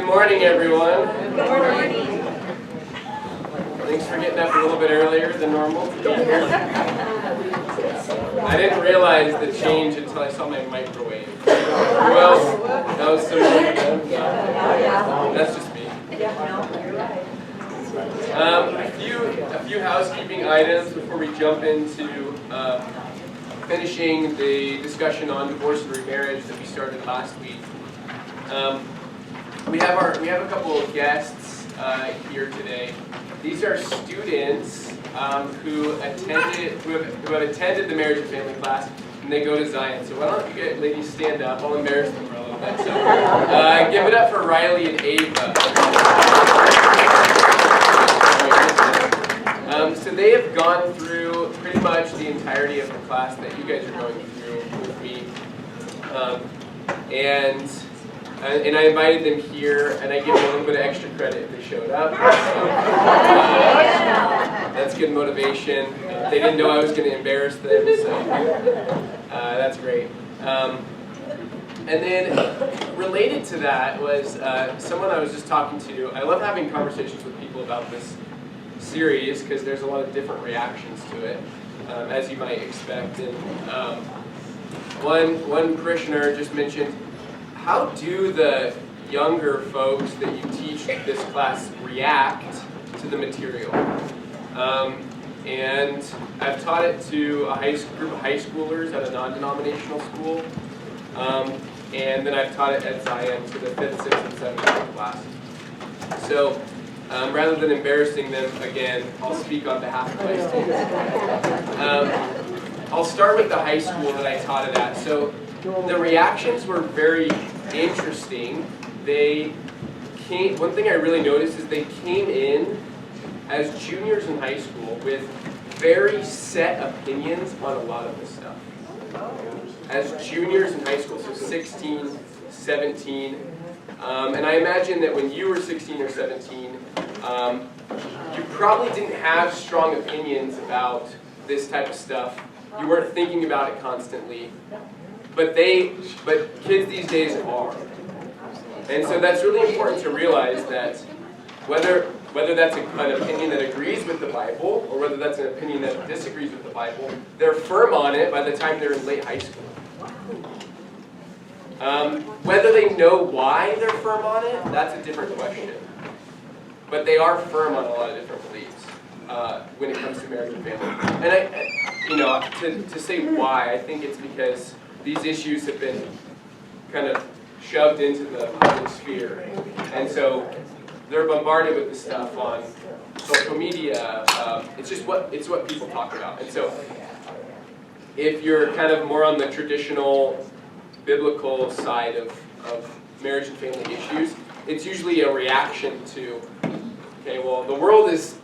morning, everyone. Good morning. Thanks for getting up a little bit earlier than normal to be here. I didn't realize the change until I saw my microwave. Who else? That was similar to them? That's just me. A few housekeeping items before we jump into finishing the discussion on divorce and remarriage that we started last week. We have a couple of guests here today. These are students who have attended the marriage and family class, and they go to Zion. So why don't you ladies stand up? I'll embarrass them for a little bit. So give it up for Riley and Ava. So they have gone through pretty much the entirety of the class that you guys are going through with me, and I invited them here, and I give them a little bit of extra credit if they showed up. That's good motivation. They didn't know I was going to embarrass them, so that's great. And then related to that was someone I was just talking to. I love having conversations with people about this series because there's a lot of different reactions to it, as you might expect. And one parishioner just mentioned, how do the younger folks that you teach this class react to the material? And I've taught it to a group of high schoolers at a non-denominational school, and then I've taught it at Zion to the 5th, 6th, and 7th grade class. So rather than embarrassing them again, I'll speak on behalf of my students. I'll start with the high school that I taught it at. So the reactions were very interesting. One thing I really noticed is they came in as juniors in high school with very set opinions on a lot of this stuff. As juniors in high school, so 16, 17, and I imagine that when you were 16 or 17, you probably didn't have strong opinions about this type of stuff. You weren't thinking about it constantly. But kids these days are. And so that's really important to realize that whether that's an opinion that agrees with the Bible or whether that's an opinion that disagrees with the Bible, they're firm on it by the time they're in late high school. Whether they know why they're firm on it, that's a different question. But they are firm on a lot of different beliefs when it comes to marriage and family. And to say why, I think it's because these issues have been kind of shoved into the public sphere. And so they're bombarded with this stuff on social media. It's what people talk about. And so if you're kind of more on the traditional biblical side of marriage and family issues, it's usually a reaction to, okay, well, the world is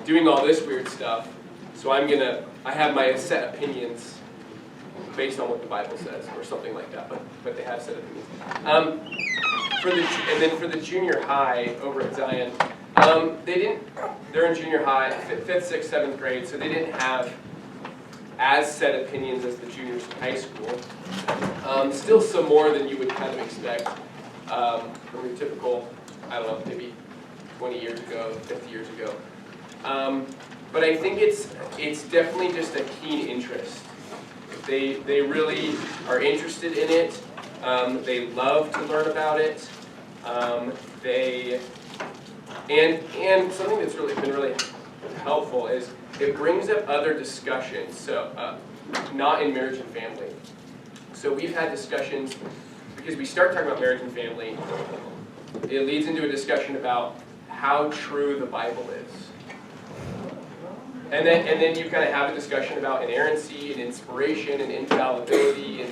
doing all this weird stuff, so I have my set opinions based on what the Bible says, or something like that, but they have set opinions. And then for the junior high over at Zion, they're in junior high, 5th, 6th, 7th grade, so they didn't have as set opinions as the juniors in high school. Still some more than you would kind of expect from your typical, I don't know, maybe 20 years ago, 50 years ago. But I think it's definitely just a keen interest. They really are interested in it. They love to learn about it. And something that's really been really helpful is it brings up other discussions. So not in marriage and family. So we've had discussions because we start talking about marriage and family. It leads into a discussion about how true the Bible is. And then you kind of have a discussion about inerrancy and inspiration and infallibility,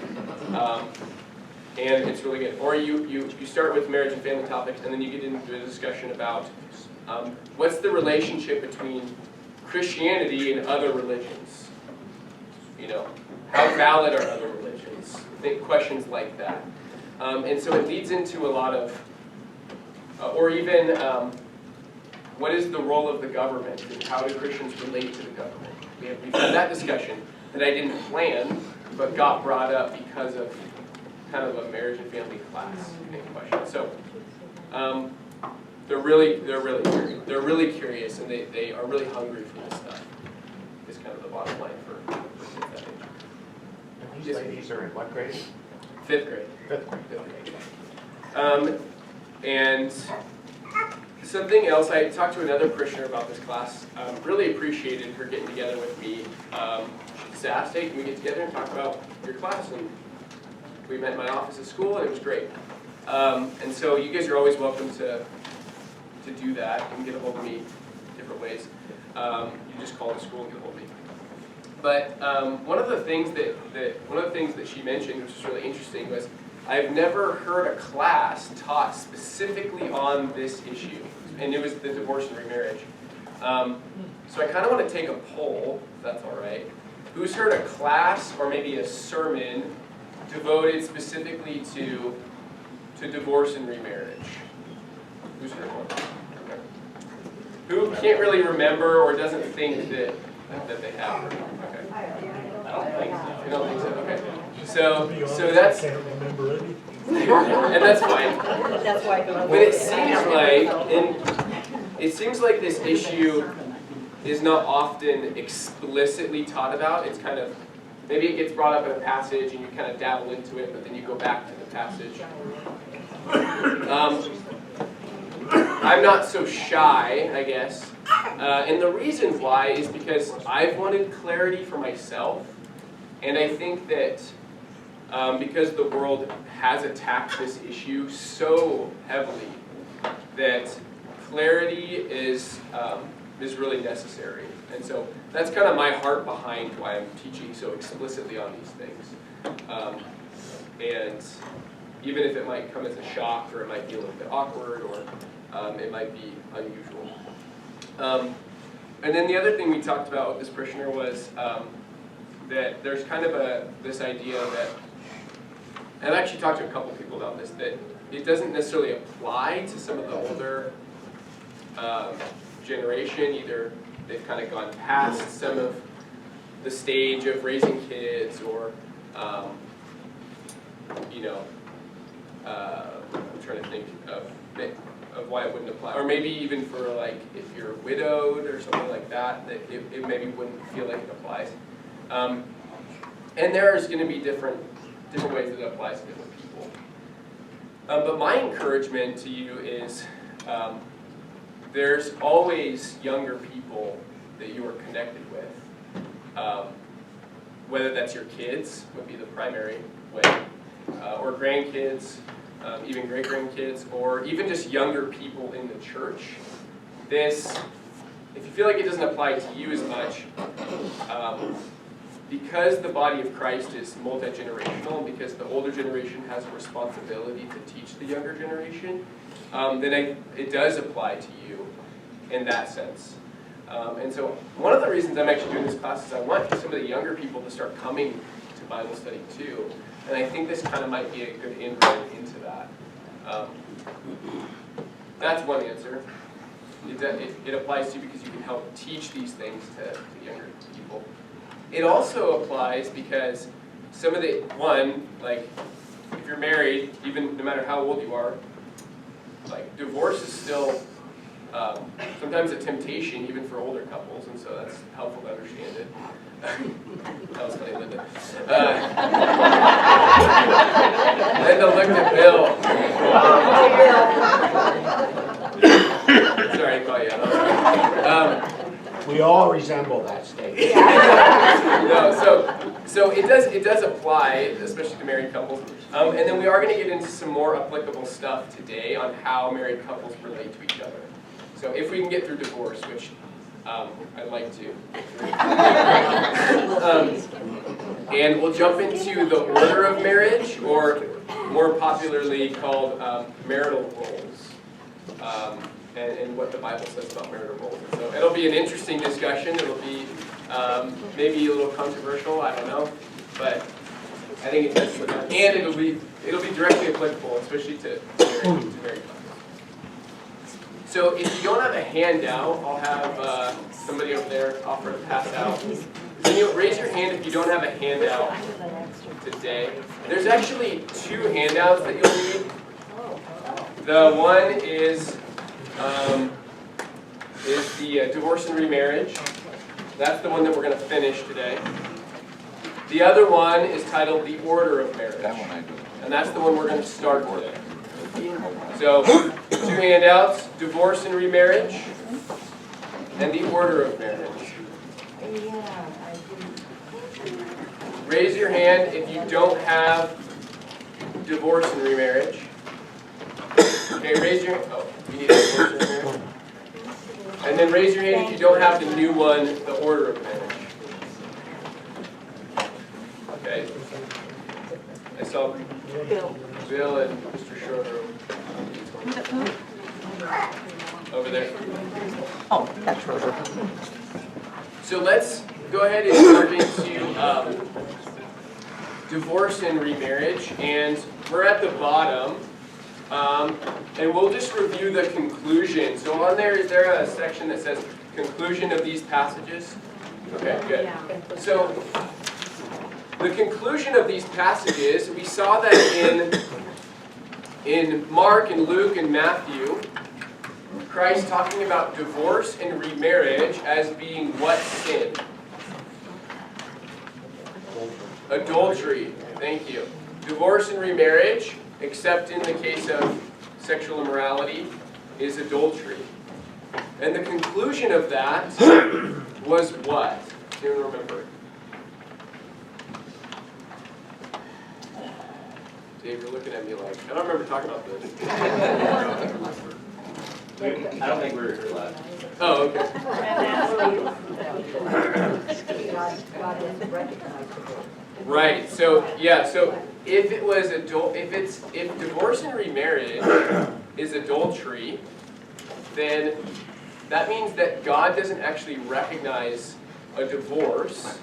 and it's really good. Or you start with marriage and family topics, and then you get into a discussion about what's the relationship between Christianity and other religions. How valid are other religions? Think questions like that. And so it leads into a lot of, or even, what is the role of the government, and how do Christians relate to the government? We've had that discussion that I didn't plan, but got brought up because of kind of a marriage and family class question. So they're really curious, and they are really hungry for this stuff. Is kind of the bottom line for kids that age. And these ladies are in what grade? 5th grade. 5th grade. And something else, I talked to another parishioner about this class. Really appreciated her getting together with me. She just asked, hey, can we get together and talk about your class? And we met in my office at school, and it was great. And so you guys are always welcome to do that. You can get a hold of me different ways. You just call the school and get a hold of me. But one of the things that she mentioned, which was really interesting, was I've never heard a class taught specifically on this issue, and it was the divorce and remarriage. So I kind of want to take a poll, if that's all right. Who's heard a class or maybe a sermon devoted specifically to divorce and remarriage? Who's heard one? Okay. Who can't really remember or doesn't think that they have heard? Okay. I don't think so. You don't think so? Okay. So that's, I can't remember any. and that's fine. That's why. But it seems like this issue is not often explicitly taught about. It's kind of, maybe it gets brought up in a passage and you kind of dabble into it, but then you go back to the passage. I'm not so shy, I guess. And the reason why is because I've wanted clarity for myself. And I think that because the world has attacked this issue so heavily, that clarity is really necessary. And so that's kind of my heart behind why I'm teaching so explicitly on these things. And even if it might come as a shock, or it might be a little bit awkward, or it might be unusual. And then the other thing we talked about with this parishioner was that there's kind of this idea that, and I've actually talked to a couple people about this, that it doesn't necessarily apply to some of the older generation. Either they've kind of gone past some of the stage of raising kids, or I'm trying to think of why it wouldn't apply, or maybe even for like if you're widowed or something like that, that it maybe wouldn't feel like it applies. And there's going to be different ways that it applies to different people. But my encouragement to you is there's always younger people that you are connected with. Whether that's your kids would be the primary way, or grandkids, even great-grandkids, or even just younger people in the church. If you feel like it doesn't apply to you as much, because the body of Christ is multi-generational, and because the older generation has a responsibility to teach the younger generation, then it does apply to you in that sense. And so one of the reasons I'm actually doing this class is I want some of the younger people to start coming to Bible study too. And I think this kind of might be a good inroad into that. That's one answer. It applies to you because you can help teach these things to younger people. It also applies because some of like if you're married, even no matter how old you are, like divorce is still sometimes a temptation even for older couples, and so that's helpful to understand it. That was funny, Linda. Linda looked at Bill. Sorry to call you out. We all resemble that statement. No, so it does apply, especially to married couples. And then we are going to get into some more applicable stuff today on how married couples relate to each other. So if we can get through divorce, which I'd like to. And we'll jump into the order of marriage, or more popularly called marital roles, and what the Bible says about marital roles. And so it'll be an interesting discussion. It'll be maybe a little controversial, I don't know, but I think it's and it'll be directly applicable, especially to married couples. So if you don't have a handout, I'll have somebody over there offer to pass out. Can you raise your hand if you don't have a handout today? There's actually 2 handouts that you'll need. The one is the divorce and remarriage. That's the one that we're going to finish today. The other one is titled the order of marriage. That one I do. And that's the one we're going to start today. So, 2 handouts, divorce and remarriage, and the order of marriage. Raise your hand if you don't have divorce and remarriage. Okay, raise your hand. Oh, you need a divorce and remarriage. And then raise your hand if you don't have the new one, the order of marriage. Okay. I saw Bill and Mr. Schroeder over there. Oh, that's Rosa. So let's go ahead and jump into divorce and remarriage, and we're at the bottom, and we'll just review the conclusion. So on there, is there a section that says conclusion of these passages? Okay, good. So the conclusion of these passages, we saw that in Mark and Luke and Matthew, Christ talking about divorce and remarriage as being what sin? Adultery. Thank you. Divorce and remarriage, except in the case of sexual immorality, is adultery. And the conclusion of that was what? Do you remember? Dave, you're looking at me like, I don't remember talking about this. I don't think we were here last. Oh, okay. God doesn't recognize it. Right. So yeah. So if it was if divorce and remarriage is adultery, then that means that God doesn't actually recognize a divorce,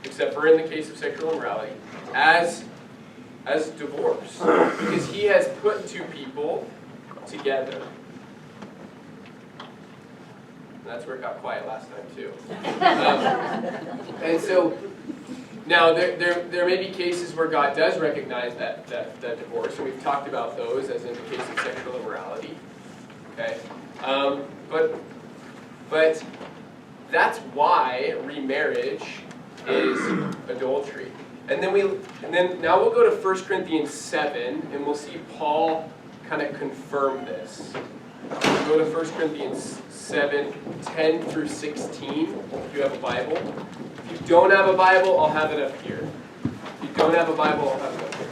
except for in the case of sexual immorality, as divorce, because He has put two people together. That's where it got quiet last time too. And so now there may be cases where God does recognize that divorce, and we've talked about those, as in the case of sexual immorality. Okay, but that's why remarriage is adultery. And then now we'll go to 1 Corinthians 7, and we'll see Paul kind of confirm this. We'll go to 1 Corinthians 7, 10 through 16, if you have a Bible. If you don't have a Bible, I'll have it up here. If you don't have a Bible, I'll have it up here.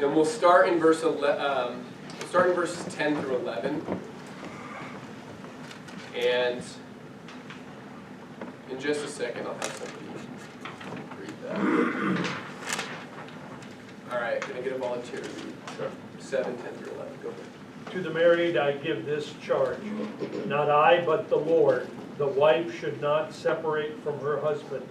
And we'll start in verses 10 through 11. And in just a second, I'll have somebody read that. All right, can I get a volunteer to read? Sure. 7, 10 through 11. Go ahead. To the married I give this charge, not I, but the Lord. The wife should not separate from her husband,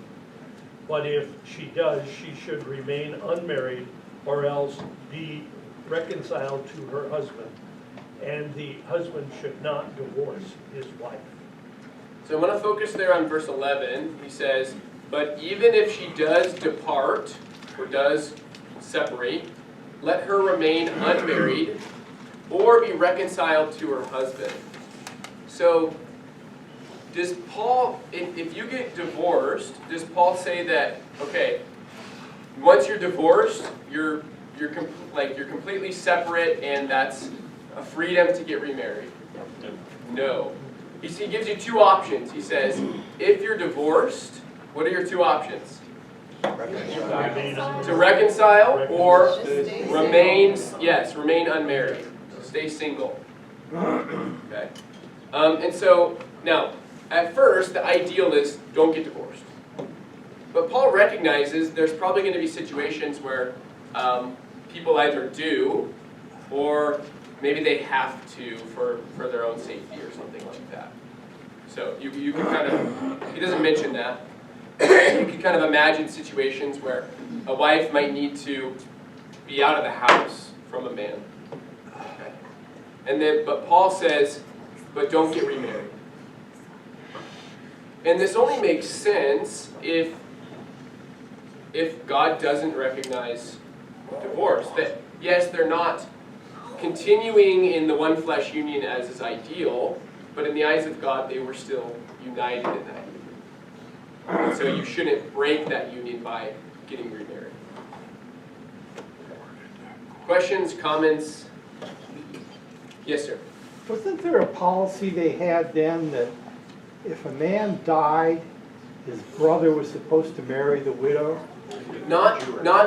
but if she does, she should remain unmarried, or else be reconciled to her husband, and the husband should not divorce his wife. So I want to focus there on verse 11. He says, but even if she does depart, or does separate, let her remain unmarried, or be reconciled to her husband. So, does Paul, if you get divorced, does Paul say that, okay, once you're divorced, you're completely separate, and that's a freedom to get remarried? No. He gives you two options. He says, if you're divorced, what are your two options? To reconcile, or remain unmarried. Stay single. Okay. And so now, at first, the ideal is don't get divorced. But Paul recognizes there's probably going to be situations where people either do, or maybe they have to for their own safety or something like that. So you can kind of, he doesn't mention that, you can kind of imagine situations where a wife might need to be out of the house from a man. Okay. And then, but Paul says, but don't get remarried. And this only makes sense if God doesn't recognize divorce. That yes, they're not continuing in the one flesh union as is ideal, but in the eyes of God, they were still united in that union. And so you shouldn't break that union by getting remarried. Questions, comments? Yes, sir. Wasn't there a policy they had then that if a man died, his brother was supposed to marry the widow? Not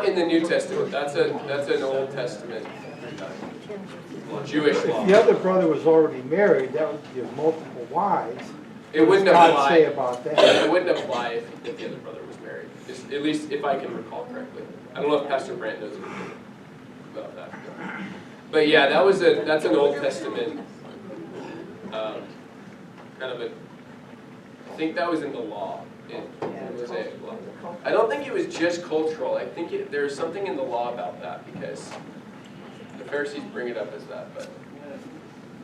in the New Testament. That's an Old Testament Jewish law. If the other brother was already married, that would give multiple wives. It wouldn't What does God apply. say about that? It wouldn't apply if the other brother was married. At least if I can recall correctly. I don't know if Pastor Brant knows anything about that. But yeah, that's an Old Testament kind of a. I think that was in the law. In Mosaic law. I don't think it was just cultural. I think there's something in the law about that because the Pharisees bring it up as that. But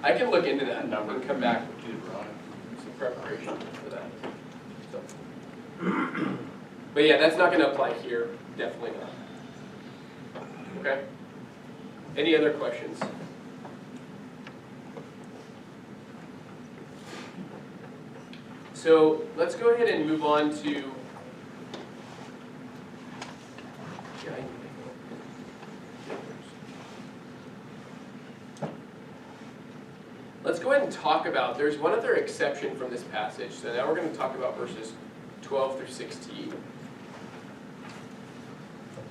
I can look into that and come back with some preparation for that. So. But yeah, that's not going to apply here. Definitely not. Okay? Any other questions? So let's go ahead and move on to. Let's go ahead and talk about, there's one other exception from this passage. So now we're going to talk about verses 12 through 16.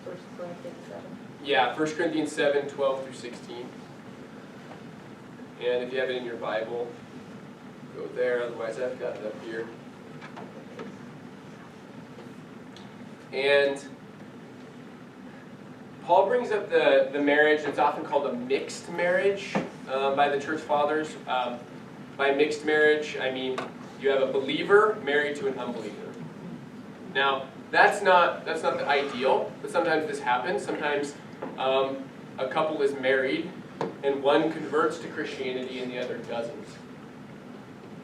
1 Corinthians 7. Yeah, 1 Corinthians 7, 12 through 16. And if you have it in your Bible, go there. Otherwise, I've got it up here. And Paul brings up the marriage. It's often called a mixed marriage by the church fathers. By mixed marriage, I mean you have a believer married to an unbeliever. Now, that's not the ideal, but sometimes this happens. Sometimes a couple is married, and one converts to Christianity and the other doesn't.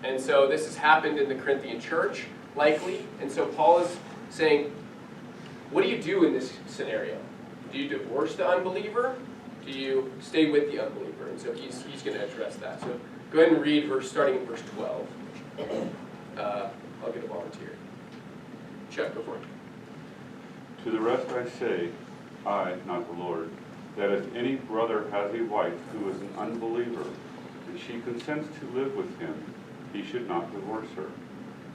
And so this has happened in the Corinthian church, likely. And so Paul is saying, what do you do in this scenario? Do you divorce the unbeliever? Do you stay with the unbeliever? And so he's going to address that. So go ahead and read starting in verse 12. I'll get a volunteer. Chuck, go for it. To the rest I say, I, not the Lord, that if any brother has a wife who is an unbeliever, and she consents to live with him, he should not divorce her.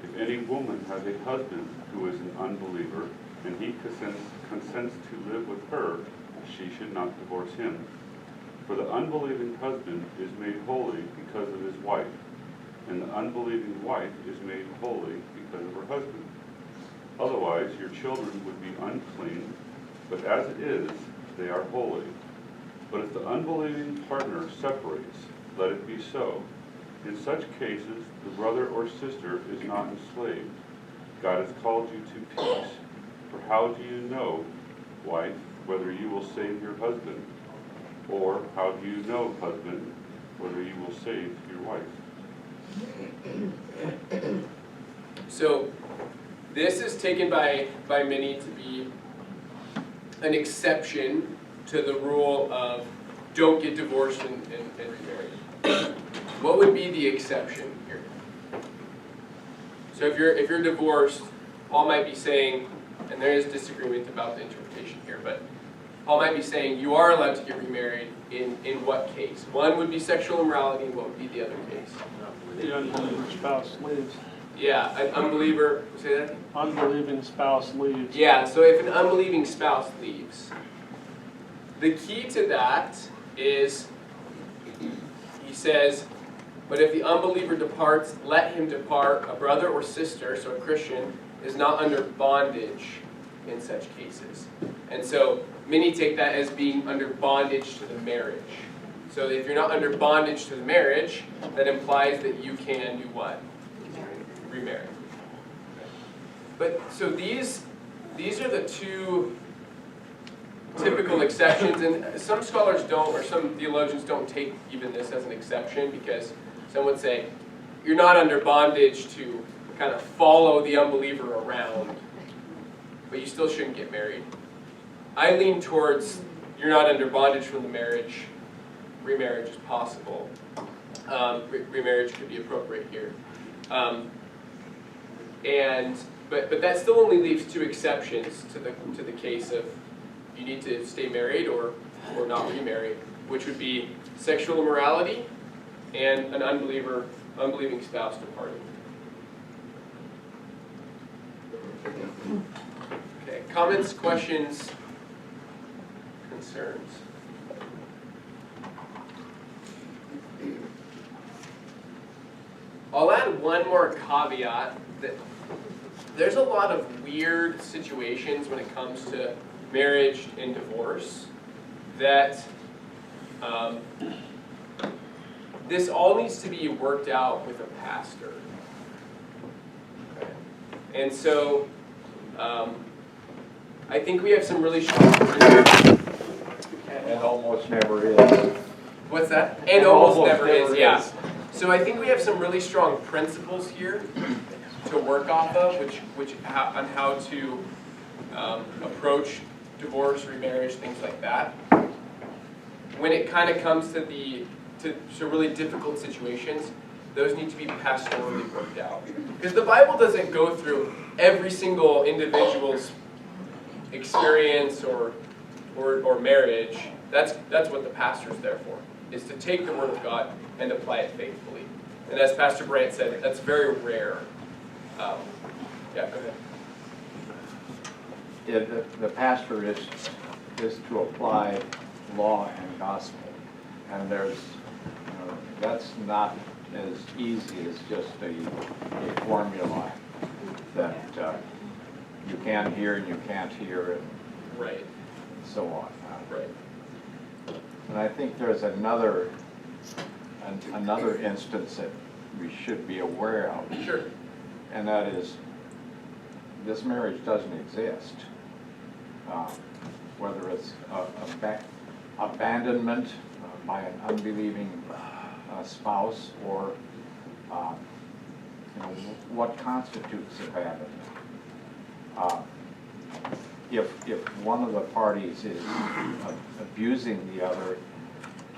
If any woman has a husband who is an unbeliever, and he consents to live with her, she should not divorce him. For the unbelieving husband is made holy because of his wife, and the unbelieving wife is made holy because of her husband. Otherwise your children would be unclean, but as it is, they are holy. But if the unbelieving partner separates, let it be so. In such cases, the brother or sister is not enslaved. God has called you to peace. For how do you know, wife, whether you will save your husband? Or how do you know, husband, whether you will save your wife? So this is taken by many to be an exception to the rule of don't get divorced and remarried. What would be the exception here? So if you're divorced, Paul might be saying, and there is disagreement about the interpretation here, but Paul might be saying you are allowed to get remarried in what case? One would be sexual immorality, and what would be the other case? The unbelieving spouse leaves. Yeah, an unbeliever, say that? Unbelieving spouse leaves. Yeah, so if an unbelieving spouse leaves, the key to that is, he says, but if the unbeliever departs, let him depart. A brother or sister, so a Christian, is not under bondage in such cases. And so many take that as being under bondage to the marriage. So if you're not under bondage to the marriage, that implies that you can do what? Remarry. But, so these are the two typical exceptions, and some scholars don't, or some theologians don't take even this as an exception, because some would say, you're not under bondage to kind of follow the unbeliever around, but you still shouldn't get married. I lean towards, you're not under bondage from the marriage, remarriage is possible. Remarriage could be appropriate here. But that still only leaves two exceptions to the case of you need to stay married or not remarried, which would be sexual immorality and an unbelieving spouse departing. Okay, comments, questions, concerns? I'll add one more caveat that there's a lot of weird situations when it comes to marriage and divorce that this all needs to be worked out with a pastor. Okay. And so I think we have some really strong principles. And almost never is. What's that? And almost never is, yeah. So I think we have some really strong principles here to work off of, on how to approach divorce, remarriage, things like that. When it kind of comes to really difficult situations, those need to be pastorally worked out. Because the Bible doesn't go through every single individual's experience or marriage. That's what the pastor's there for, is to take the Word of God and apply it faithfully. And as Pastor Brandt said, that's very rare. Yeah, go ahead. Yeah, the pastor is to apply law and gospel. And there's, that's not as easy as just a formula that you can hear and you can't hear and Right. so on. Right. And I think there's another instance that we should be aware of. Sure. And that is, this marriage doesn't exist. Whether it's abandonment by an unbelieving spouse, or what constitutes abandonment. If one of the parties is abusing the other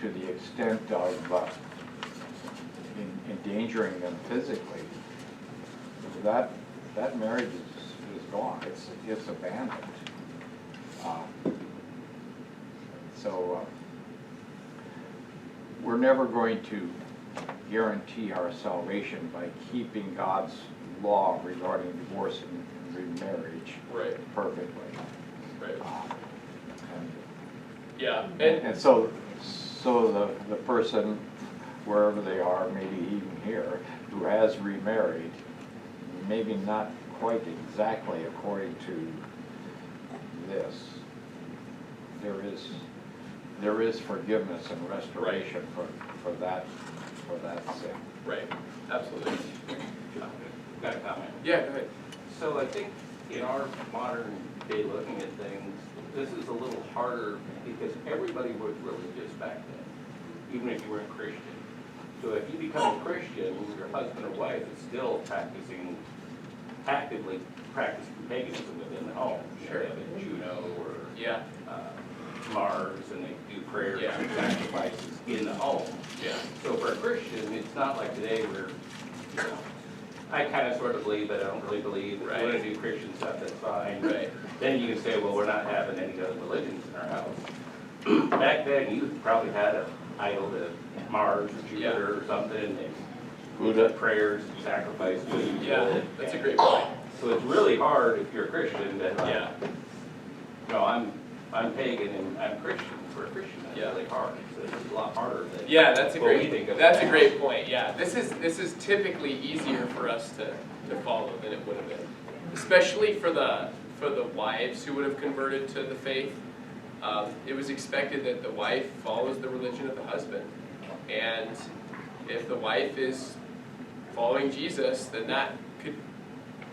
to the extent of endangering them physically, that marriage is gone. It's abandoned. So we're never going to guarantee our salvation by keeping God's law regarding divorce and remarriage perfectly. Right. And Yeah. and so the person, wherever they are, maybe even here, who has remarried, maybe not quite exactly according to this, there is forgiveness and restoration for that sin. Right. Absolutely. Got a comment? Yeah, go ahead. So I think in our modern day looking at things, this is a little harder because everybody was religious back then, even if you weren't Christian. So if you become a Christian, your husband or wife is still actively practicing paganism within the home. Sure. They have a Juno or Yeah. Mars, and they do prayers Yeah. and sacrifices in the home. Yeah. So for a Christian, it's not like today where, I kind of sort of believe, but I don't really believe. If you want to do Christian stuff, that's fine. Right. Then you can say, well, we're not having any other religions in our house. Back then, you probably had an idol to Mars or Jupiter or something, and Buddha prayers and sacrifices. Yeah, that's a great point. So it's really hard if you're a Christian that, Yeah. I'm pagan and I'm Christian. For a Christian, that's really hard. So it's a lot harder than Yeah, that's a what we think of that's a now. great point. Yeah, this is typically easier for us to follow than it would have been, especially for the wives who would have converted to the faith. It was expected that the wife follows the religion of the husband, and if the wife is following Jesus, then that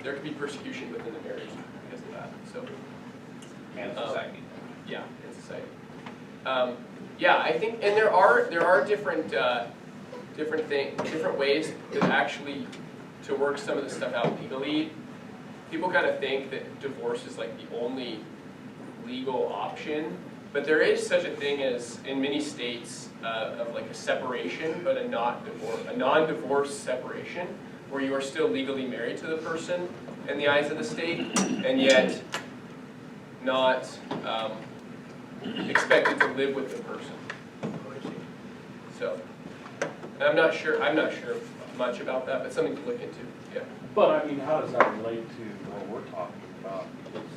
there could be persecution within the marriage because of that. So And society. yeah, in society. Yeah, I think, and there are different different ways that actually to work some of this stuff out legally. People kind of think that divorce is like the only legal option, but there is such a thing as in many states of like a separation, but a non-divorce separation, where you are still legally married to the person in the eyes of the state, and yet not expected to live with the person. So, I'm not sure much about that, but something to look into. Yeah. But I mean, how does that relate to what we're talking about? Because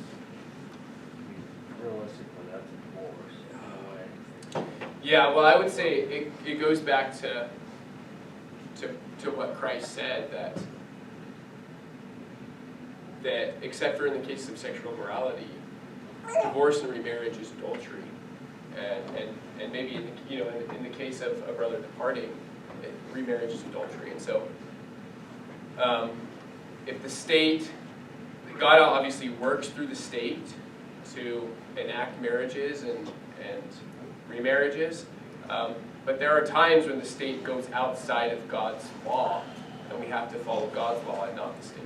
realistically, that's a divorce in a way. Yeah. Well, I would say it goes back to what Christ said that except for in the case of sexual immorality, divorce and remarriage is adultery, and maybe in the case of a brother departing, remarriage is adultery. And so, if the state, God obviously works through the state to enact marriages and remarriages, but there are times when the state goes outside of God's law, and we have to follow God's law and not the state.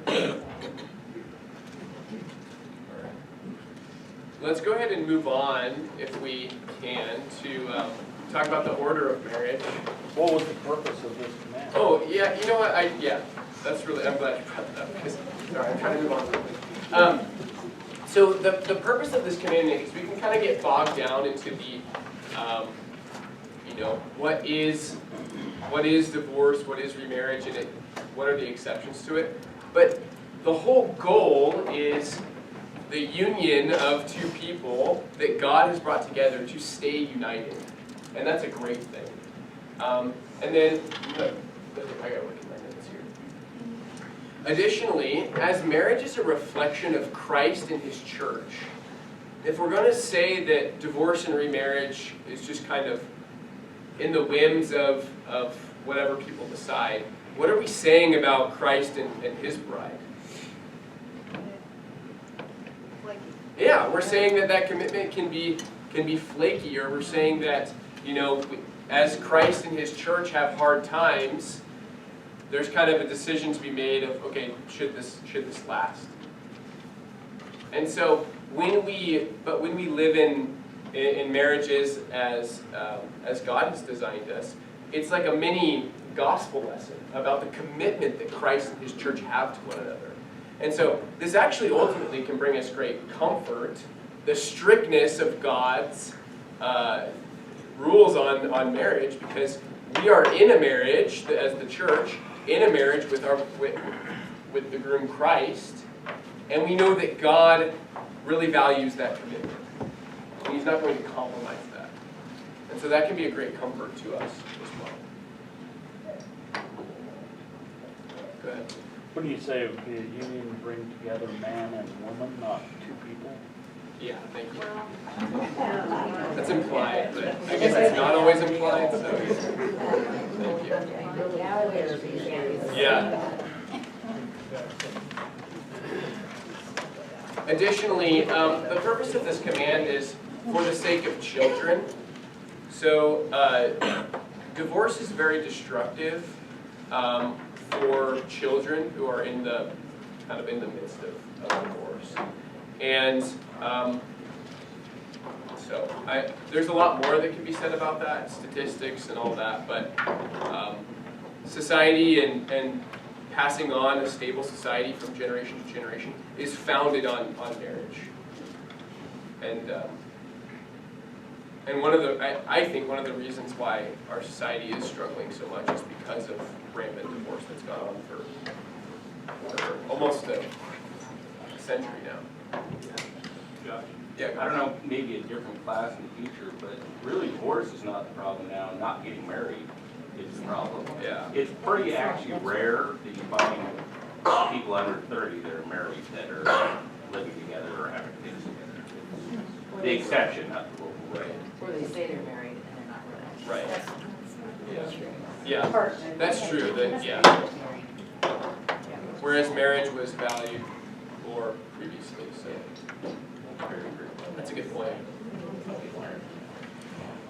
So. Let's go ahead and move on, if we can, to talk about the order of marriage. What was the purpose of this command? Oh, yeah, you know what, that's really, I'm glad you brought that up, because, sorry, I'm trying to move on quickly. So the purpose of this commandment is we can kind of get bogged down into the, what is divorce, what is remarriage, and what are the exceptions to it. But the whole goal is the union of two people that God has brought together to stay united. And that's a great thing. And then, I gotta look at my notes here. Additionally, as marriage is a reflection of Christ and His church, if we're going to say that divorce and remarriage is just kind of in the whims of whatever people decide, what are we saying about Christ and His bride? Yeah, we're saying that commitment can be flaky, or we're saying that, as Christ and His church have hard times, there's kind of a decision to be made of, okay, should this last? And so when we live in marriages as God has designed us, it's like a mini gospel lesson about the commitment that Christ and His church have to one another. And so this actually ultimately can bring us great comfort. The strictness of God's rules on marriage, because we are in a marriage as the church, in a marriage with the groom Christ, and we know that God really values that commitment, and He's not going to compromise that. And so that can be a great comfort to us as well. Go ahead. What do you say it would be a union to bring together man and woman, not two people? Yeah, thank you. That's implied, but I guess it's not always implied, so thank you. Yeah. Additionally, the purpose of this command is for the sake of children. So divorce is very destructive for children who are in the midst of divorce. And there's a lot more that can be said about that, statistics and all that, but society and passing on a stable society from generation to generation is founded on marriage. And I think one of the reasons why our society is struggling so much is because of rampant divorce that's gone on for almost a century now. Josh? Yeah, I don't know, maybe a different class in the future, but really divorce is not the problem now. Not getting married is the problem. Yeah. It's pretty actually rare that you find people under 30 that are married that are living together or having kids together. The exception, not the rule. Right. Or they say they're married and they're not really. Right. That's Yeah. Yeah. That's true. Yeah. whereas marriage was valued more previously. So that's a good point.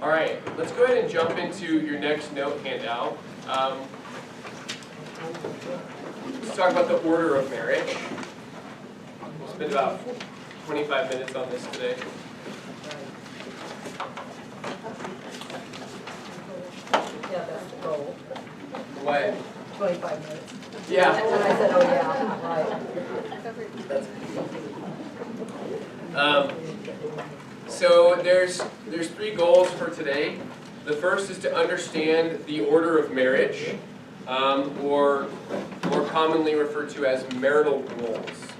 All right, let's go ahead and jump into your next note handout. Let's talk about the order of marriage. We'll spend about 25 minutes on this today. Yeah, that's the goal, What? 25 minutes. Yeah. And I said, oh, yeah, right. So there's 3 goals for today. The first is to understand the order of marriage, or more commonly referred to as marital roles.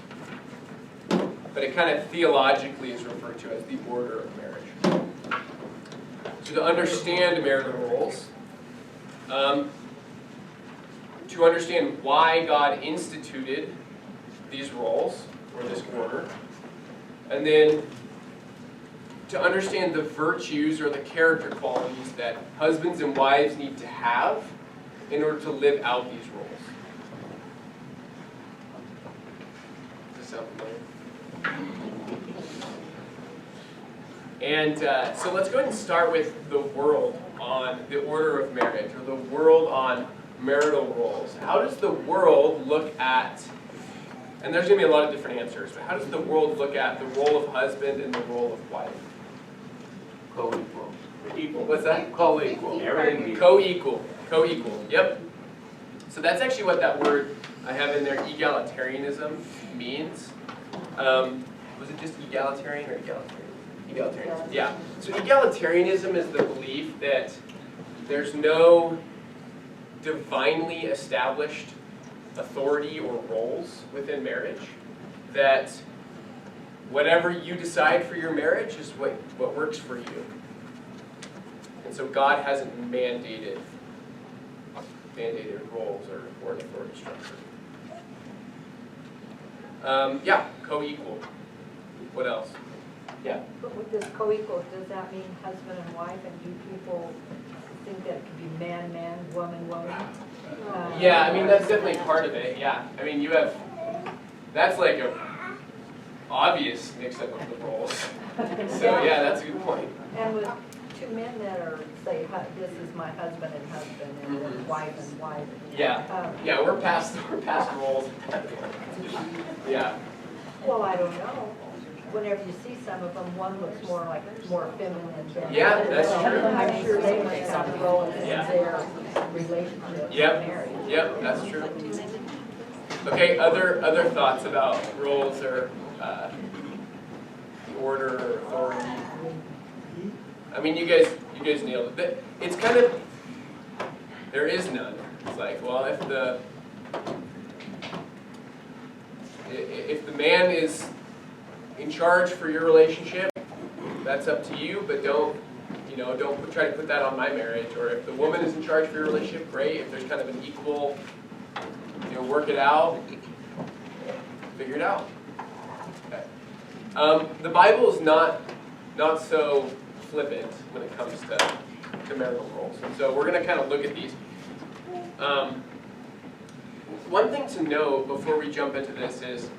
But it kind of theologically is referred to as the order of marriage. So to understand marital roles, to understand why God instituted these roles, or this order, and then to understand the virtues or the character qualities that husbands and wives need to have in order to live out these roles. Does that sound familiar? And so let's go ahead and start with the world on the order of marriage, or the world on marital roles. How does the world look at, and there's going to be a lot of different answers, but how does the world look at the role of husband and the role of wife? Co-equal. Equal. What's that? Co-equal. Everything equal. Co-equal. Co-equal. Yep. So that's actually what that word I have in there, egalitarianism, means. Was it just egalitarian or egalitarian? Egalitarianism. Yeah. So egalitarianism is the belief that there's no divinely established authority or roles within marriage, that whatever you decide for your marriage is what works for you. And so God hasn't mandated roles or an authority structure. Yeah, co-equal. What else? Yeah. But with this co-equal, does that mean husband and wife, and do people think that could be man, man, woman, woman? Yeah, I mean, that's definitely part of it, yeah. I mean, that's like a obvious mix-up of the roles. So, yeah, that's a good point. And with 2 men that are, say, this is my husband, and then wife and wife. Yeah, yeah, we're past roles at that point. Yeah. Well, I don't know. Whenever you see some of them, one looks more feminine than. Yeah, that's true. I'm sure they might have a role in Yeah. their relationship, Yep. marriage. Yep, that's true. Okay, other thoughts about roles or the order or authority? I mean, you guys nailed it. It's kind of, there is none. It's like, well, if the man is in charge for your relationship, that's up to you, but don't try to put that on my marriage. Or if the woman is in charge for your relationship, great. If there's kind of an equal, work it out, figure it out. Okay. The Bible is not so flippant when it comes to marital roles. And so we're going to kind of look at these. One thing to note before we jump into this is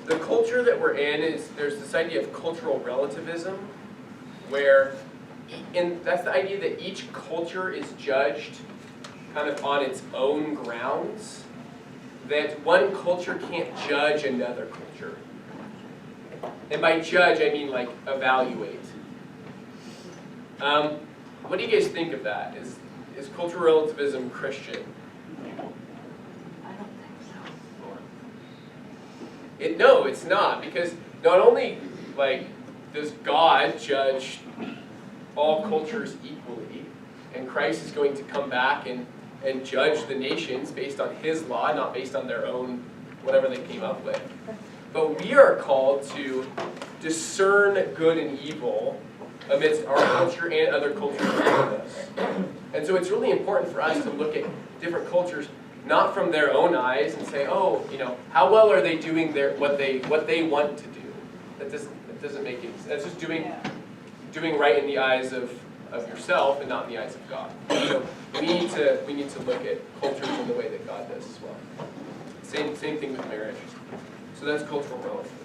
the culture that we're in there's this idea of cultural relativism, where, and that's the idea that each culture is judged kind of on its own grounds, that one culture can't judge another culture. And by judge, I mean like evaluate. What do you guys think of that? Is cultural relativism Christian? I don't think so. No, it's not, because not only does God judge all cultures equally, and Christ is going to come back and judge the nations based on his law, not based on their own whatever they came up with. But we are called to discern good and evil amidst our culture and other cultures around us. And so it's really important for us to look at different cultures not from their own eyes and say, oh, how well are they doing what they want to do? That doesn't make any sense. That's just doing right in the eyes of of yourself and not in the eyes of God. So we need to look at cultures in the way that God does as well. Same thing with marriage. So that's cultural relativism.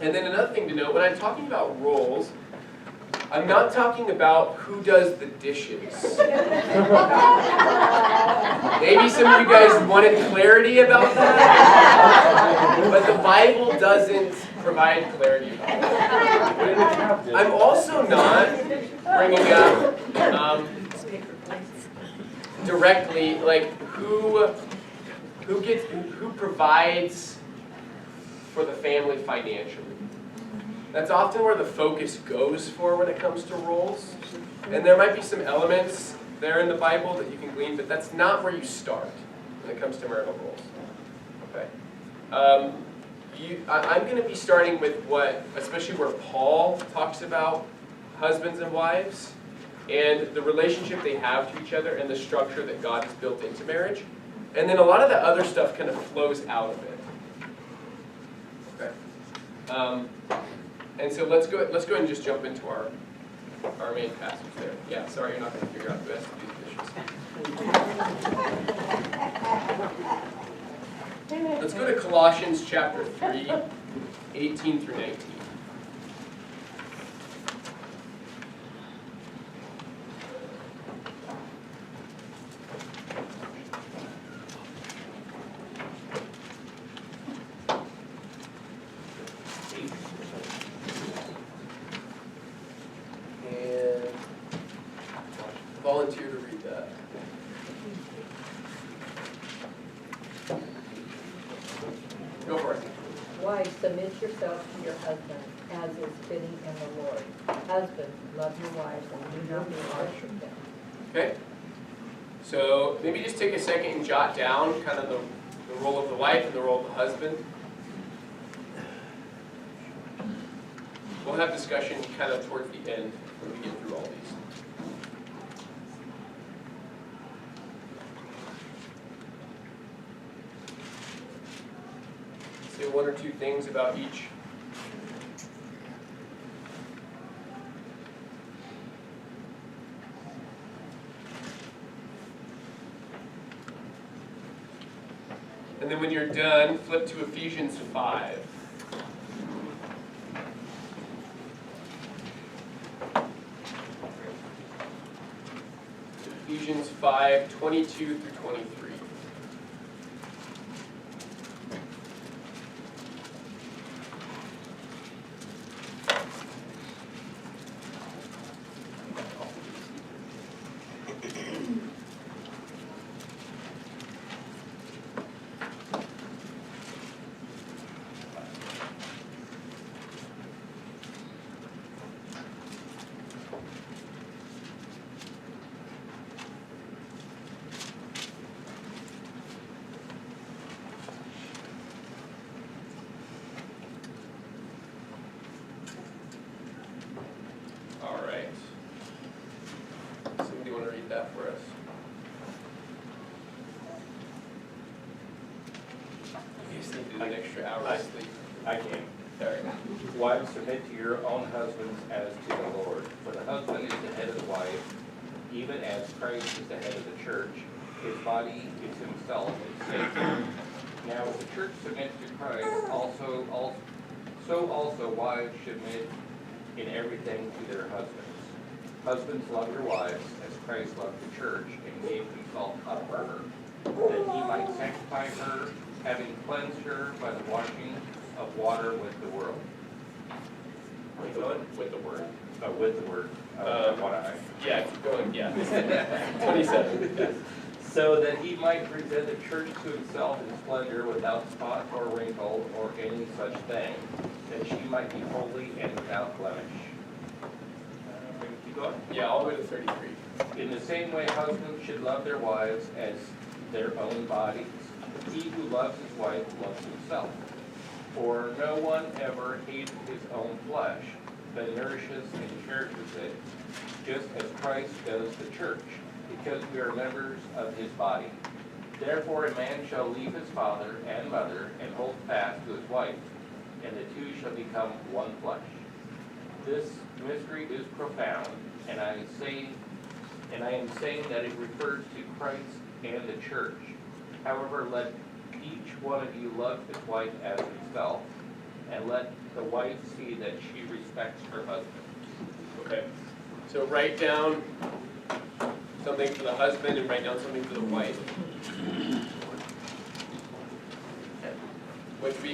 And then another thing to note, when I'm talking about roles, I'm not talking about who does the dishes. Maybe some of you guys wanted clarity about that, but the Bible doesn't provide clarity about that. I'm also not bringing up directly, like, who provides for the family financially. That's often where the focus goes for when it comes to roles. And there might be some elements there in the Bible that you can glean, but that's not where you start when it comes to marital roles. Okay. I'm going to be starting with especially where Paul talks about husbands and wives, and the relationship they have to each other, and the structure that God has built into marriage. And then a lot of the other stuff kind of flows out of it. Okay. And so let's go ahead and just jump into our main passage there. Yeah, sorry you're not going to figure out who has to do the dishes. Let's go to Colossians chapter 3, 18 through 19. Volunteer to read that. Go for it. Wives, submit yourselves to your husbands, as is fitting in the Lord. Husbands, love your wives and do not worship them. Okay? So maybe just take a second and jot down kind of the role of the wife and the role of the husband. We'll have discussion kind of towards the end when we get through all these. Say one or two things about each. And then when you're done, flip to Ephesians 5. Ephesians 5, 22 through 23. Somebody want to read that for us? You guys need an extra hour of sleep. I can. Sorry. Wives, submit to your own husbands as to the Lord. For the husband is the head of the wife, even as Christ is the head of the church. His body is himself its Savior. Now, if the church submits to Christ, so also wives submit in everything to their husbands. Husbands, love your wives, as Christ loved the church and gave himself up for her, that he might sanctify her, having cleansed her by the washing of water with the word. With the word. With the word. Yeah, keep going, yeah. 27. Yes. So that he might present the church to himself in splendor, without spot or wrinkle or any such thing, that she might be holy and without blemish. Keep going. Yeah, all the way to 33. In the same way, husbands should love their wives as their own bodies. He who loves his wife loves himself. For no one ever hated his own flesh, but nourishes and cherishes it, just as Christ does the church, because we are members of his body. Therefore a man shall leave his father and mother, and hold fast to his wife, and the two shall become one flesh. This mystery is profound, and I am saying that it refers to Christ and the church. However, let each one of you love his wife as himself, and let the wife see that she respects her husband. Okay, so write down something for the husband and write down something for the wife.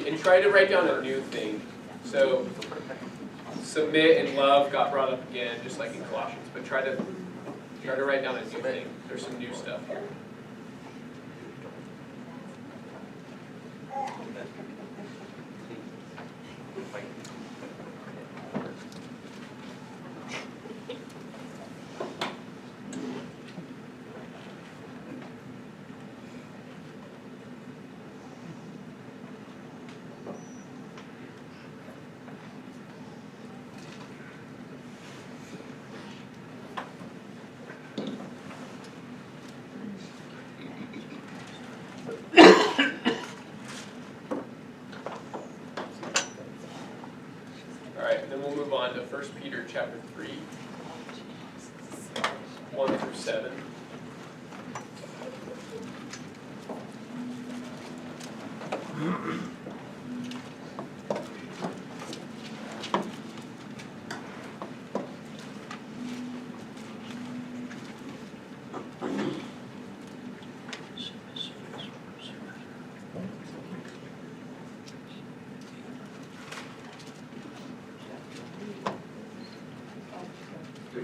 And try to write down a new thing. So submit and love got brought up again, just like in Colossians, but try to write down a new thing. There's some new stuff here. We'll move on to 1 Peter chapter 3, 1 through 7.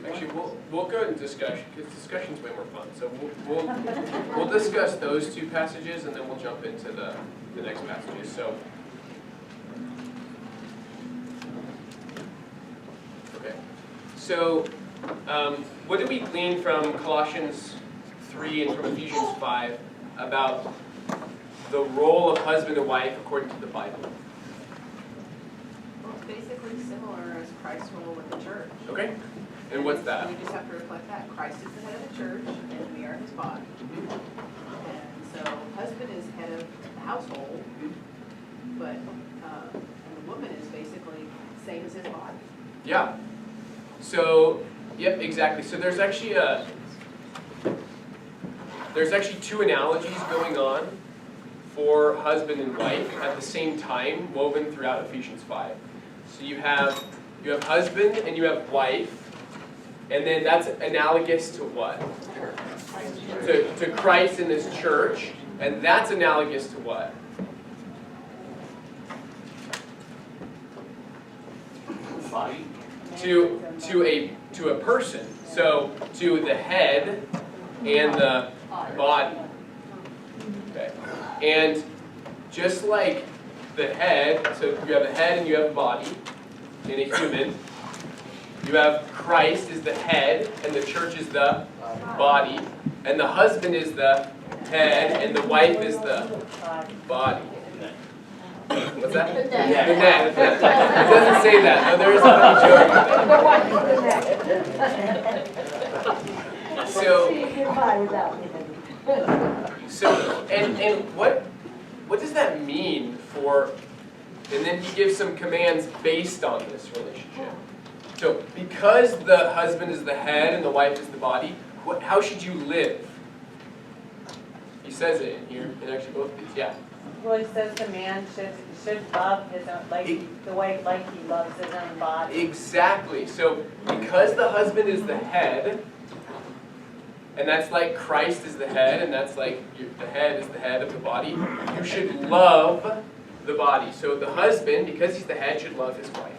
Actually, we'll go into discussion, because discussion's way more fun. So we'll discuss those two passages, and then we'll jump into the next passages. So, okay. So, what did we glean from Colossians 3 and from Ephesians 5 about the role of husband and wife according to the Bible? Well, it's basically similar as Christ's role with the church. Okay. And what's that? We just have to reflect that. Christ is the head of the church, and we are his body. And so, husband is head of the household, but and the woman is basically same as his body. Yeah. So, yep, exactly. So there's actually two analogies going on for husband and wife at the same time, woven throughout Ephesians 5. So you have husband and you have wife. And then that's analogous to what? To Christ and his church. And that's analogous to what? Body. To a person. So to the head and the body. Okay. And just like the head, so you have a head and you have a body in a human. You have Christ is the head, and the church is the body, and the husband is the head, and the wife is the body. What's that? The neck. It doesn't say that. No, there is a funny joke. So, and what does that mean for? And then he gives some commands based on this relationship. So, because the husband is the head and the wife is the body, how should you live? He says it in here, in actually both of these, yeah. Well, he says the man should love his own, the wife like he loves his own body. Exactly. So, because the husband is the head, and that's like Christ is the head, and that's like the head is the head of the body, you should love the body. So, the husband, because he's the head, should love his wife.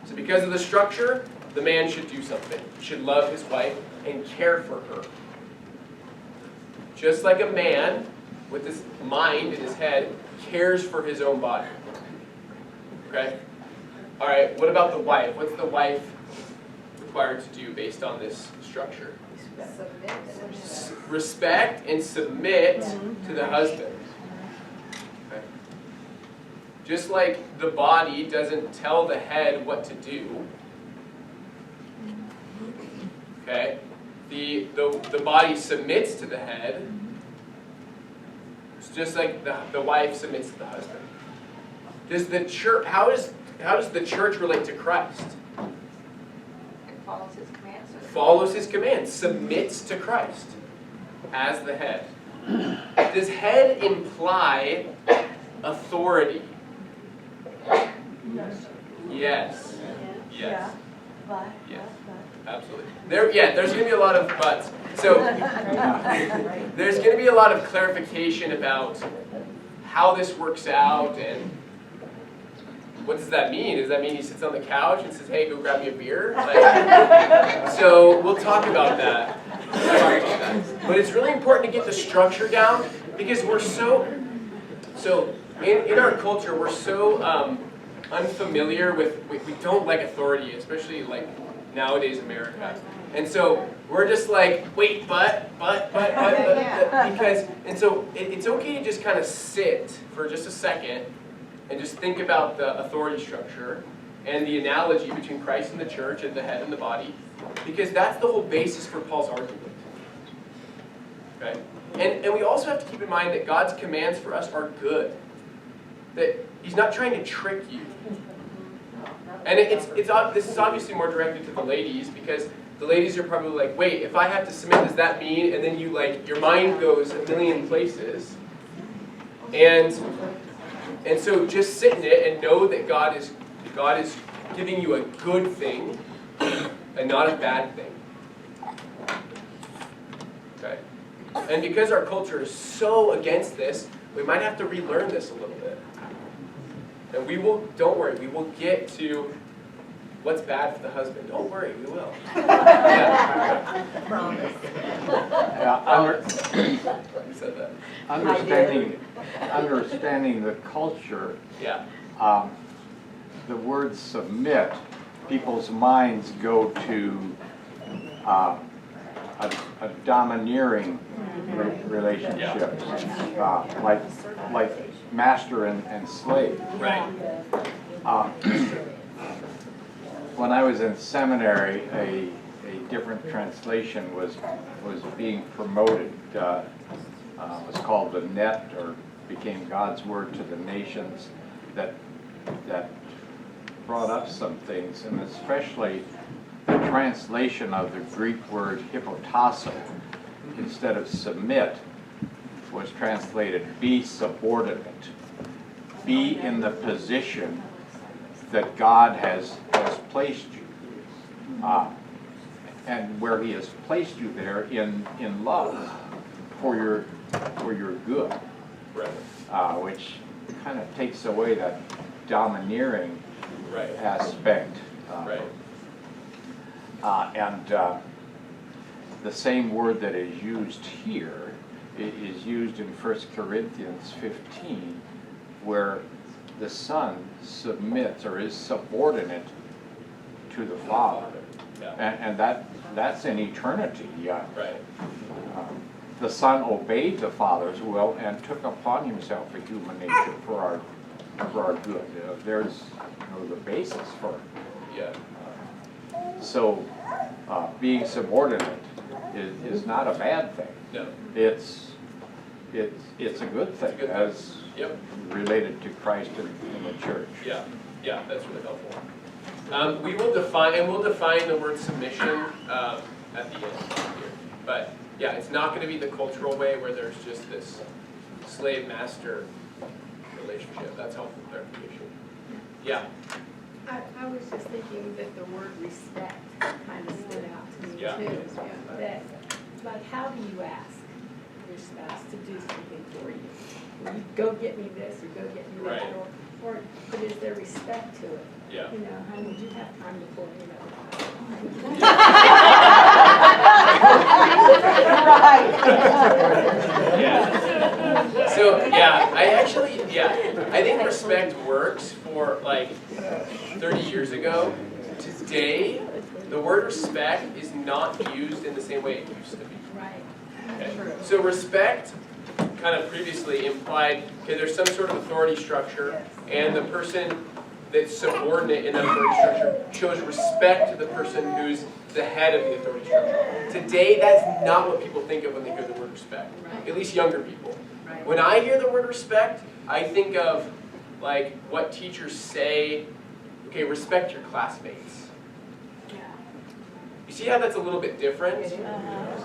So because of the structure, the man should do something. He should love his wife and care for her. Just like a man with his mind in his head cares for his own body. Okay? All right, what about the wife? What's the wife required to do based on this structure? Respect and submit to the husband. Okay? Just like the body doesn't tell the head what to do, okay? The body submits to the head. It's just like the wife submits to the husband. Does the church? How does the church relate to Christ? follows his commands. Follows his commands, submits to Christ as the head. Does head imply authority? Yes. Yes. But. Yes. Absolutely. There's going to be a lot of buts. So there's going to be a lot of clarification about how this works out and what does that mean? Does that mean he sits on the couch and says, "Hey, go grab me a beer"? So we'll talk about that. But it's really important to get the structure down because we're so in our culture we're so unfamiliar with we don't like authority, especially like nowadays America. And so we're just like, wait, but because so it's okay to just kind of sit for just a second and just think about the authority structure and the analogy between Christ and the church and the head and the body, because that's the whole basis for Paul's argument. Okay? And we also have to keep in mind that God's commands for us are good. That he's not trying to trick you. And this is obviously more directed to the ladies, because the ladies are probably like, wait, if I have to submit, does that mean? And then you your mind goes a million places. And so just sit in it and know that God is giving you a good thing and not a bad thing. Okay? And because our culture is so against this, we might have to relearn this a little bit. And don't worry, we will get to what's bad for the husband. Don't worry, we will. Yeah. Promise. Who said that? Understanding the culture, Yeah. the word submit, people's minds go to a domineering relationship, like master and slave. Right. When I was in seminary, a different translation was being promoted. It was called the Net, or became God's Word to the Nations, that brought up some things, and especially the translation of the Greek word hypotasso instead of submit was translated be subordinate. Be in the position that God has placed you, and where he has placed you there in love for your good, Right. which kind of takes away that domineering Right. aspect. Right. And the same word that is used here is used in 1 Corinthians 15, where the son submits or is subordinate to the father. Yeah. And that's in eternity. Right. The son obeyed the father's will and took upon himself a human nature for our good. There's the basis for it. Yeah. So being subordinate is not a bad thing. No. It's a good thing, It's a good thing. as Yep. related to Christ and the church. Yeah. Yeah. That's really helpful. We'll define the word submission at the end here. But yeah, it's not going to be the cultural way where there's just this slave-master relationship. That's helpful clarification. Yeah. I was just thinking that the word respect kind of stood out to me Yeah. too. That, like, how do you ask your spouse to do something for you? Will you go get me this or go get me that? Right. But is there respect to it? Yeah. You know, honey, would you have time to pour me Yeah. So I think respect works for like 30 years ago. Today, the word respect is not used in the same way it used to be. Right. Okay. So respect kind of previously implied, okay, there's some sort of authority structure, and the person that's subordinate in that authority structure shows respect to the person who's the head of the authority structure. Today, that's not what people think of when they hear the word respect, at least younger people. Right. When I hear the word respect, I think of like what teachers say, okay, respect your classmates. Yeah. You see how that's a little bit different?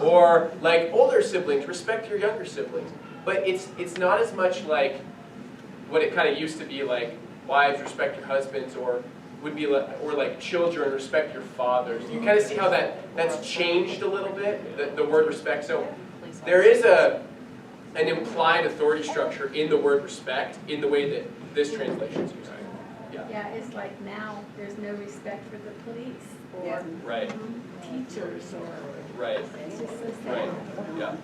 Or like older siblings, respect your younger siblings. But it's not as much like what it kind of used to be, like wives respect your husbands, or would be like, or like children respect your fathers. You kind of see how that's changed a little bit, the word respect. So there is an implied authority structure in the word respect in the way that this translation is using. Yeah, it's like now, there's no respect for the police Yeah. or Right, teachers or, right, it's just so right, sad. yeah.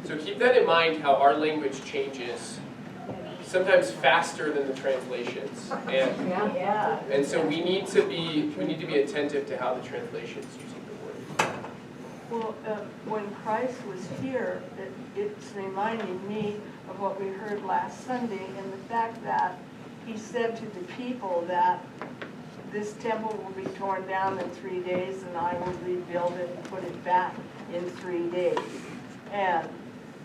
So keep that in mind, how our language changes sometimes faster than the translations. And so we need to be attentive to how the translation's using the word. Well, when Christ was here, it's reminding me of what we heard last Sunday, and the fact that he said to the people that this temple will be torn down in 3 days, and I will rebuild it and put it back in 3 days. And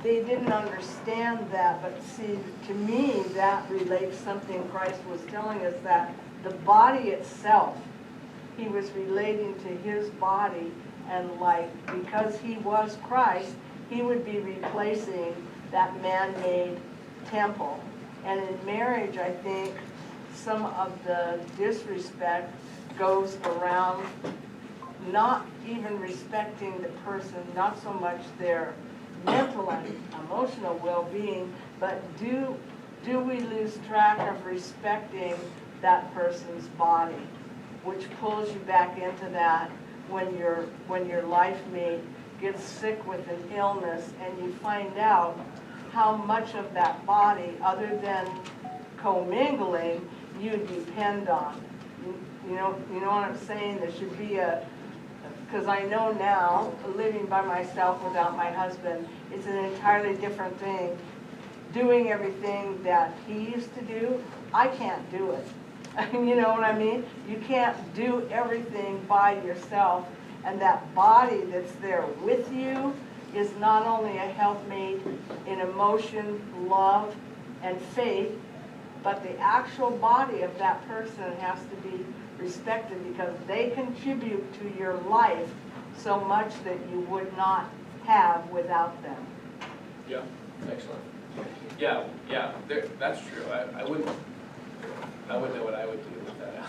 they didn't understand that, but see, to me, that relates something Christ was telling us, that the body itself, he was relating to his body, and like, because he was Christ, he would be replacing that man-made temple. And in marriage, I think some of the disrespect goes around not even respecting the person, not so much their mental and emotional well-being, but do we lose track of respecting that person's body, which pulls you back into that when your life mate gets sick with an illness and you find out how much of that body, other than commingling, you depend on. You know what I'm saying? There should be because I know now, living by myself without my husband, it's an entirely different thing. Doing everything that he used to do, I can't do it. You know what I mean? You can't do everything by yourself, and that body that's there with you is not only a helpmate in emotion, love, and faith, but the actual body of that person has to be respected, because they contribute to your life so much that you would not have without them. Yeah, excellent. Yeah, that's true. I wouldn't know what I would do with that.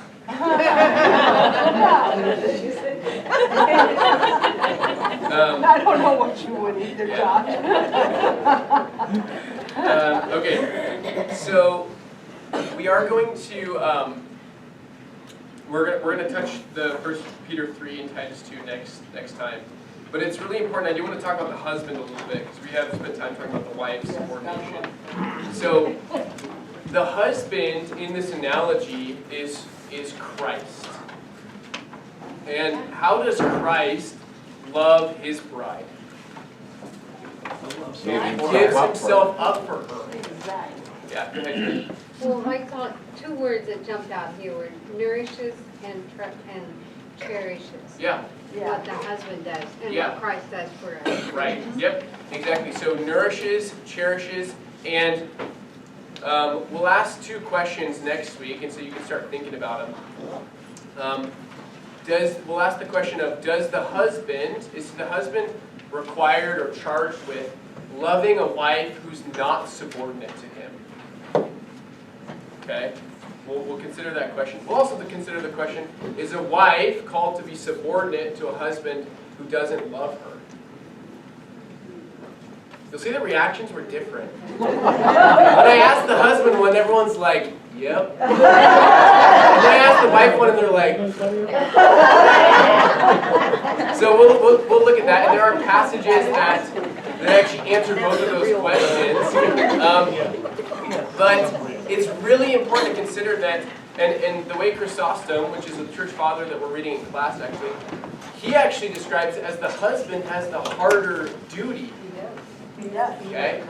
I don't know what you would either, Josh. Okay, so we are going to we're going to touch the 1 Peter 3 and Titus 2 next time. But it's really important. I do want to talk about the husband a little bit, because we have spent time talking about the wife's subordination. So the husband in this analogy is Christ. And how does Christ love his bride? He gives himself up for her. Exactly. Yeah, go ahead. Well, I thought two words that jumped out here were nourishes and cherishes. Yeah. What the husband does and Yeah. what Christ does for us. Right, yep, exactly. So nourishes, cherishes, and we'll ask 2 questions next week, and so you can start thinking about them. We'll ask the question of, is the husband required or charged with loving a wife who's not subordinate to him? Okay, we'll consider that question. We'll also consider the question, is a wife called to be subordinate to a husband who doesn't love her? You'll see the reactions were different. When I asked the husband one, everyone's like, yep. And then I asked the wife one, and they're like, so we'll look at that. And there are passages that actually answer both of those questions. But it's really important to consider that, and the way Chrysostom, which is a church father that we're reading in class actually, he actually describes it as the husband has the harder duty. Okay?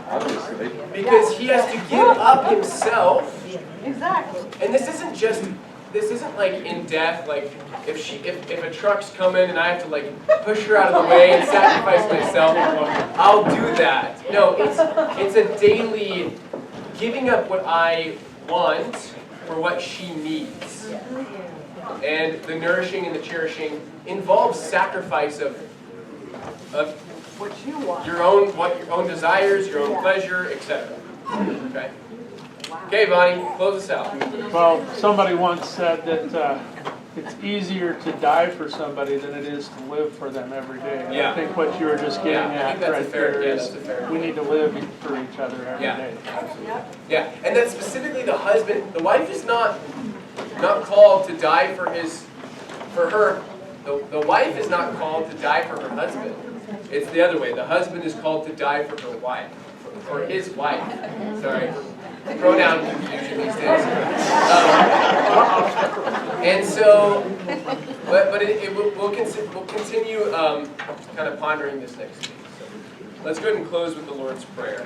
Because he has to give up himself. Exactly. And this isn't like in death, like if a truck's coming and I have to like push her out of the way and sacrifice myself, I'll do that. No, it's a daily giving up what I want for what she needs. and the nourishing and the cherishing involves sacrifice of What you want. your own desires, your own pleasure, etc. Okay. Okay, Bonnie, close us out. Well, somebody once said that it's easier to die for somebody than it is to live for them every day. And Yeah. I think what you were just getting Yeah, I think at that's a right fair- there yeah, is that's a fair- we need to live for each other every Yeah. day. Yeah, and that's specifically the husband. The wife is not called to die for her. The wife is not called to die for her husband. It's the other way. The husband is called to die for her wife, for his wife. Sorry, pronoun confusion these days. And so, but we'll continue kind of pondering this next week. So let's go ahead and close with the Lord's Prayer.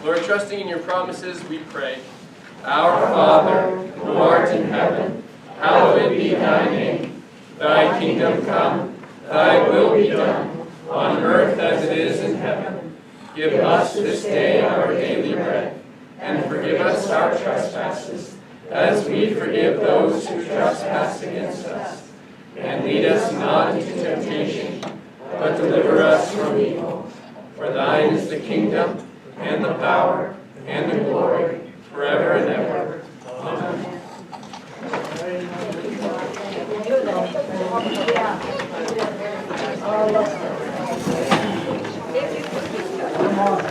Lord, trusting in your promises, we pray. Our Father, who art in heaven, hallowed be thy name. Thy kingdom come, thy will be done, on earth as it is in heaven. Give us this day our daily bread, and forgive us our trespasses, as we forgive those who trespass against us. And lead us not into temptation, but deliver us from evil. For thine is the kingdom, and the power, and the glory, forever and ever. Amen. Yeah.